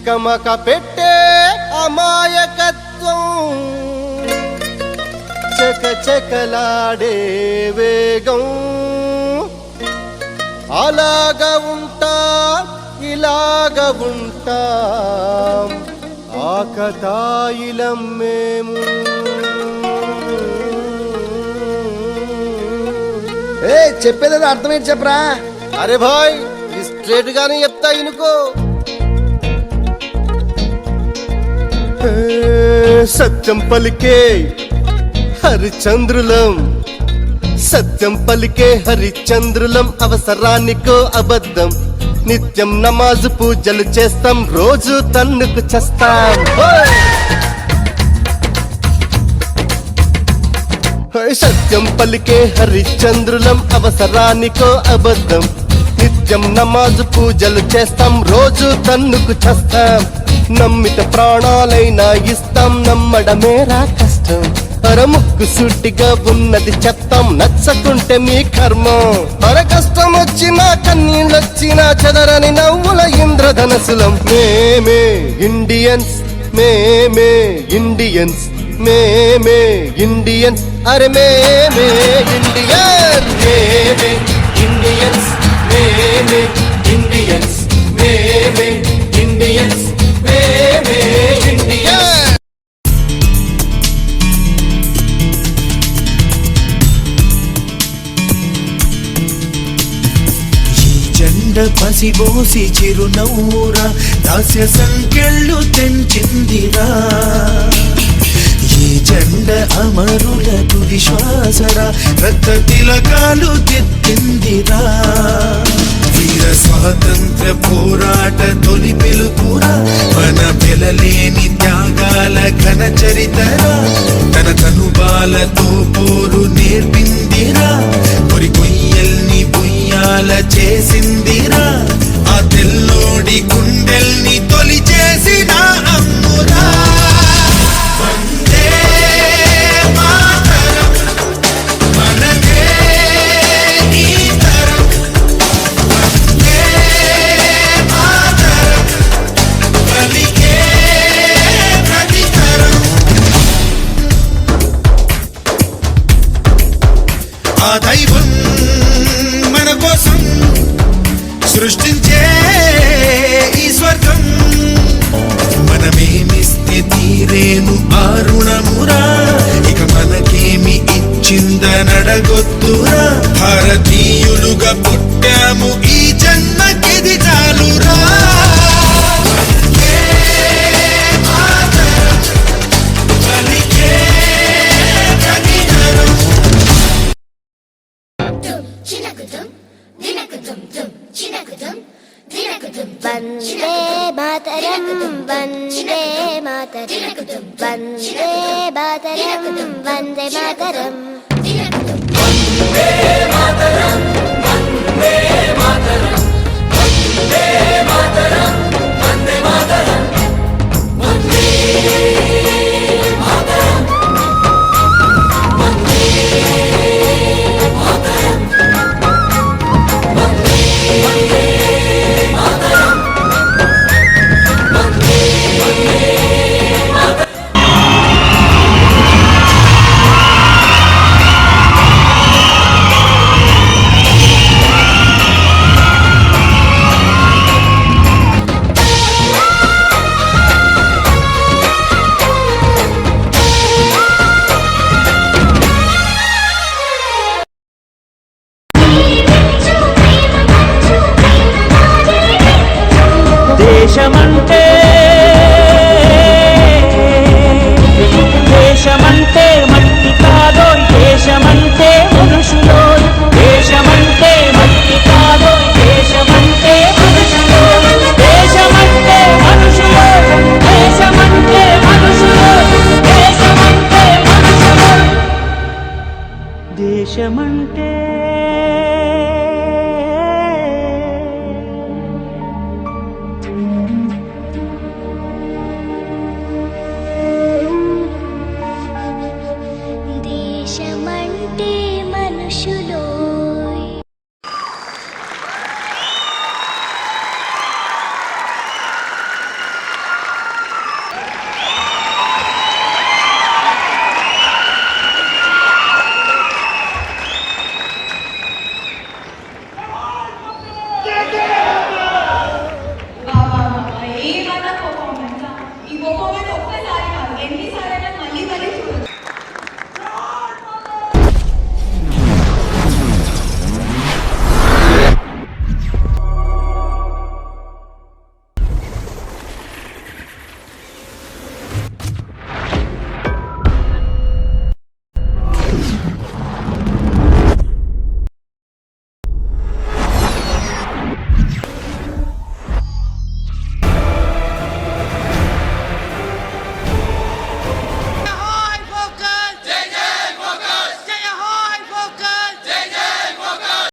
తికమక పెట్టే అమాయకత్వం చకచకలాడే వేగం అలాగా ఉంటా ఇలాగ ఉంటాం ఆకతాయిలం మేము. చెప్పేది అర్థమేంటి చెప్పరా? అరే భాయ్ స్ట్రేట్ గానే చెప్తా ఇనుకో. సత్యం పలికే హరిచంద్రులం, సత్యం పలికే హరిచంద్రులం, అవసరానికో అబద్ధం, నిత్యం నమాజు పూజలు చేస్తాం, రోజు తన్నుకు చేస్తాం. సత్యం పలికే హరిచంద్రులం, అవసరానికో అబద్ధం, నిత్యం నమాజు పూజలు చేస్తాం, రోజు తన్నుకు చేస్తాం. నమ్మిత ప్రాణాలైనా ఇస్తాం, నమ్మడమేరా కష్టం, అరముక్కు సూటిగా ఉన్నది చెప్తాం, నచ్చకుంటే మీ కర్మం. అర కష్టం వచ్చినా కన్నీళ్ళొచ్చినా చెదరని నవ్వుల ఇంద్రధనసులం. మేమే ఇండియన్స్, మేమే ఇండియన్స్, మేమే ఇండియన్స్, అరే మేమే ఇండియన్, మేమే ఇండియన్స్, మేమే ఇండియన్స్, మేమే ఇండియన్స్, మేమే ఇండియన్స్. జెండ పసిబోసి చిరునవ్వురా, దాస్య సంఖ్యలు తెంచిందిరా. ఈ జెండ అమరులకు విశ్వాసరా, రక్త తిలకాలు దిద్దిందిరా. వీర స్వాతంత్ర పోరాట తొలి పిలుపురా, మన వెలలేని త్యాగాల ఘన చరితరా. తన తనుబాలతో పోరు నేర్పిందిరా, పొరి కొయ్యల్ని బుయ్యాల చేసిందిరా. ఆ తెల్లోడి గుండెల్ని తొలి చేసిన అమ్మురా. ఆ దైవం మన కోసం సృష్టించే ఈ స్వర్గం, మనమేమిస్తే తీరేను ఆ రుణమురా. ఇక మనకేమి ఇచ్చిందనడగొద్దురా. భారతీయులుగా పుట్టాము, ఈ జన్మకిది చాలురా. వందే మాతరం, వందే మాతరం, వందే మాతరం, వందే మాతరం, వందే మాతరం.